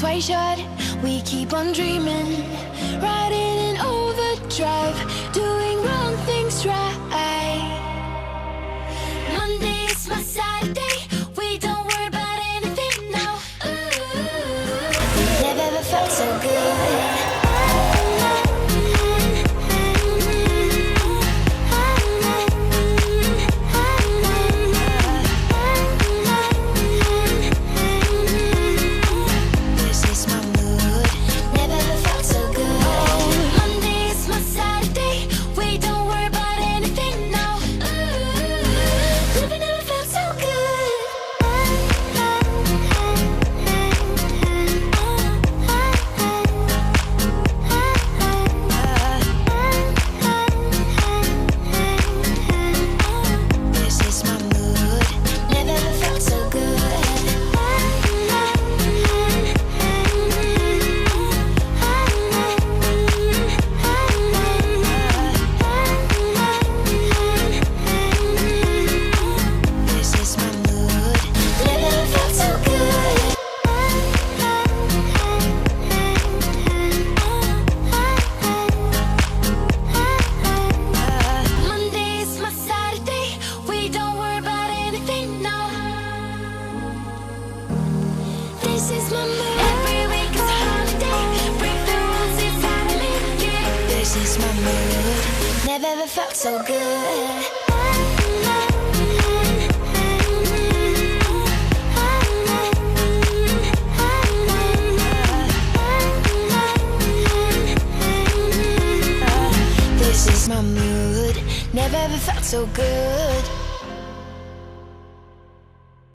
persuasion. We keep on dreaming, riding in overdrive, doing wrong things right. Monday is my Saturday. We don't worry about anything now. Never ever felt so good. This is my mood. Every week is a holiday. Break the rules, it's how to make it. This is my mood. Never ever felt so good. This is my mood. Never ever felt so good.